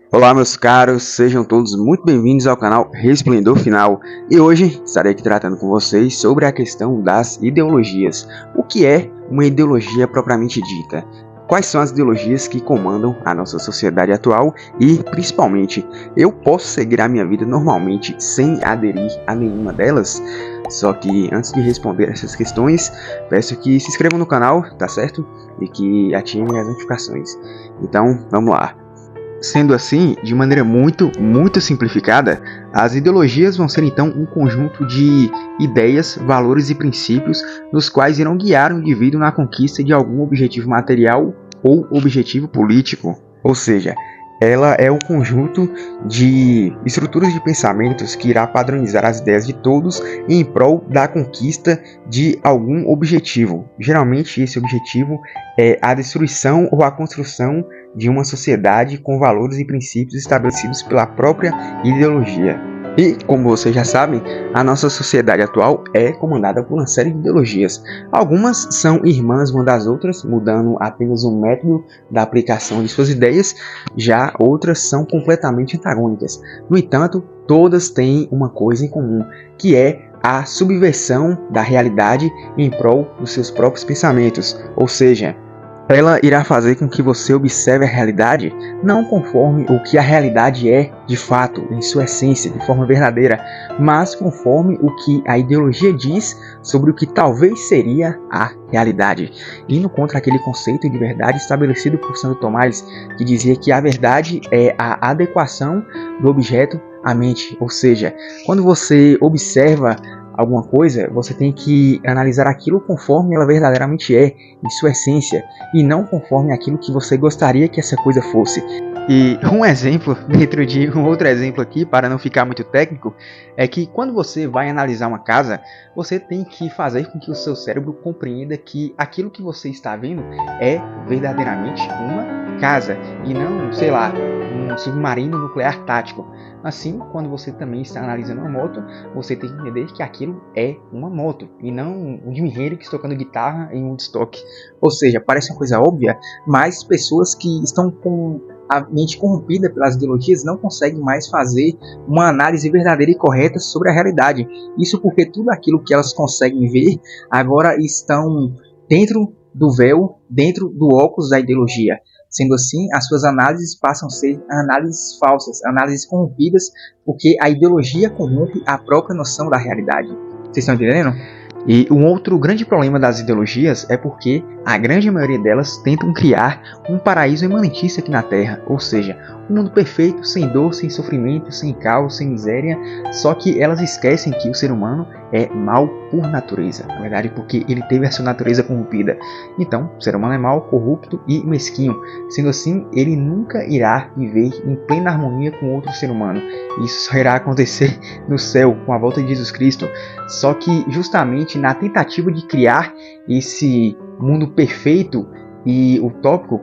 Olá meus caros, sejam todos muito bem-vindos ao canal Resplendor Final e hoje estarei aqui tratando com vocês sobre a questão das ideologias. O que é uma ideologia propriamente dita? Quais são as ideologias que comandam a nossa sociedade atual e, principalmente, eu posso seguir a minha vida normalmente sem aderir a nenhuma delas? Só que antes de responder essas questões, peço que se inscrevam no canal, tá certo? E que ativem as notificações. Então, vamos lá. Sendo assim, de maneira muito simplificada, as ideologias vão ser então um conjunto de ideias, valores e princípios nos quais irão guiar o indivíduo na conquista de algum objetivo material ou objetivo político. Ou seja, ela é o conjunto de estruturas de pensamentos que irá padronizar as ideias de todos em prol da conquista de algum objetivo. Geralmente esse objetivo é a destruição ou a construção de uma sociedade com valores e princípios estabelecidos pela própria ideologia. E, como vocês já sabem, a nossa sociedade atual é comandada por uma série de ideologias. Algumas são irmãs uma das outras, mudando apenas o método da aplicação de suas ideias, já outras são completamente antagônicas. No entanto, todas têm uma coisa em comum, que é a subversão da realidade em prol dos seus próprios pensamentos, ou seja, ela irá fazer com que você observe a realidade não conforme o que a realidade é de fato, em sua essência, de forma verdadeira, mas conforme o que a ideologia diz sobre o que talvez seria a realidade, indo contra aquele conceito de verdade estabelecido por Santo Tomás, que dizia que a verdade é a adequação do objeto à mente, ou seja, quando você observa alguma coisa, você tem que analisar aquilo conforme ela verdadeiramente é, em sua essência, e não conforme aquilo que você gostaria que essa coisa fosse. E um exemplo, dentro de um outro exemplo aqui, para não ficar muito técnico, é que quando você vai analisar uma casa, você tem que fazer com que o seu cérebro compreenda que aquilo que você está vendo é verdadeiramente uma casa, e não, sei lá, um submarino nuclear tático. Assim, quando você também está analisando uma moto, você tem que entender que aquilo é uma moto, e não um Jimi Hendrix tocando guitarra em um Woodstock. Ou seja, parece uma coisa óbvia, mas pessoas que estão com a mente corrompida pelas ideologias não conseguem mais fazer uma análise verdadeira e correta sobre a realidade. Isso porque tudo aquilo que elas conseguem ver agora estão dentro do véu, dentro do óculos da ideologia. Sendo assim, as suas análises passam a ser análises falsas, análises corrompidas, porque a ideologia corrompe a própria noção da realidade. Vocês estão entendendo? E um outro grande problema das ideologias é porque a grande maioria delas tentam criar um paraíso imanentício aqui na Terra, ou seja, um mundo perfeito, sem dor, sem sofrimento, sem caos, sem miséria, só que elas esquecem que o ser humano é mau por natureza, na verdade porque ele teve a sua natureza corrompida. Então, o ser humano é mau, corrupto e mesquinho, sendo assim, ele nunca irá viver em plena harmonia com outro ser humano. Isso só irá acontecer no céu, com a volta de Jesus Cristo, só que justamente na tentativa de criar esse mundo perfeito e utópico,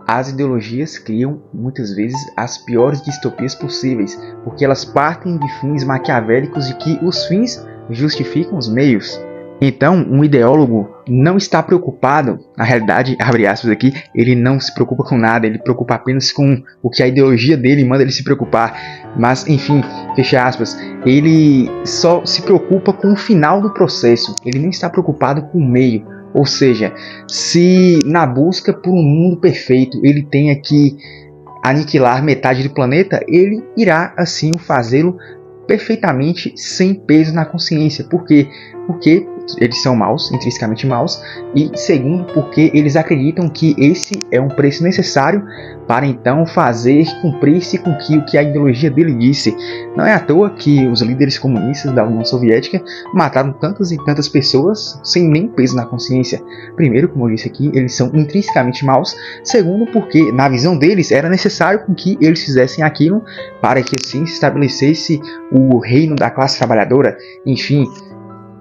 as ideologias criam muitas vezes as piores distopias possíveis, porque elas partem de fins maquiavélicos de que os fins justificam os meios. Então, um ideólogo não está preocupado, na realidade, abre aspas aqui, ele não se preocupa com nada, ele preocupa apenas com o que a ideologia dele manda ele se preocupar. Mas, enfim, fecha aspas, ele só se preocupa com o final do processo, ele nem está preocupado com o meio. Ou seja, se na busca por um mundo perfeito ele tenha que aniquilar metade do planeta, ele irá assim fazê-lo perfeitamente sem peso na consciência. Por quê? Porque eles são maus, intrinsecamente maus, e segundo, porque eles acreditam que esse é um preço necessário para então fazer cumprir-se com o que a ideologia dele disse. Não é à toa que os líderes comunistas da União Soviética mataram tantas e tantas pessoas sem nem peso na consciência. Primeiro, como eu disse aqui, eles são intrinsecamente maus. Segundo, porque na visão deles era necessário com que eles fizessem aquilo para que assim se estabelecesse o reino da classe trabalhadora. Enfim,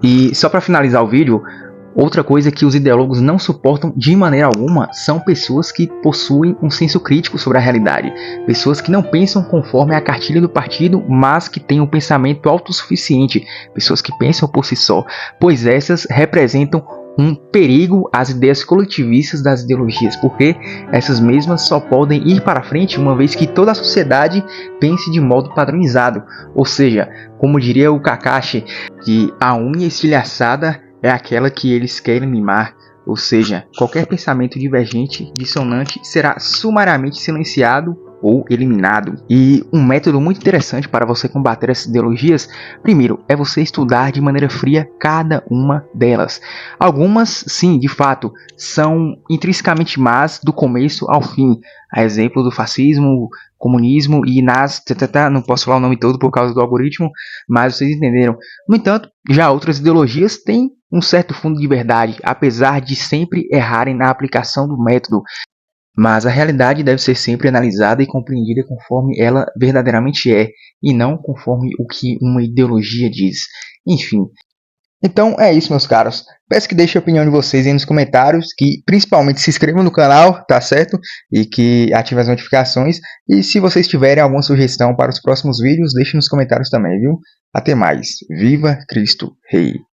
e só para finalizar o vídeo, outra coisa que os ideólogos não suportam de maneira alguma são pessoas que possuem um senso crítico sobre a realidade. Pessoas que não pensam conforme a cartilha do partido, mas que têm um pensamento autossuficiente. Pessoas que pensam por si só, pois essas representam um perigo às ideias coletivistas das ideologias, porque essas mesmas só podem ir para frente uma vez que toda a sociedade pense de modo padronizado, ou seja, como diria o Kakashi, que a unha estilhaçada é aquela que eles querem mimar, ou seja, qualquer pensamento divergente, dissonante, será sumariamente silenciado ou eliminado. E um método muito interessante para você combater essas ideologias, primeiro, é você estudar de maneira fria cada uma delas. Algumas, sim, de fato, são intrinsecamente más do começo ao fim. A exemplo do fascismo, comunismo e não posso falar o nome todo por causa do algoritmo, mas vocês entenderam. No entanto, já outras ideologias têm um certo fundo de verdade, apesar de sempre errarem na aplicação do método. Mas a realidade deve ser sempre analisada e compreendida conforme ela verdadeiramente é, e não conforme o que uma ideologia diz. Enfim. Então é isso, meus caros. Peço que deixem a opinião de vocês aí nos comentários, que principalmente se inscrevam no canal, tá certo? E que ativem as notificações. E se vocês tiverem alguma sugestão para os próximos vídeos, deixem nos comentários também, viu? Até mais. Viva Cristo Rei!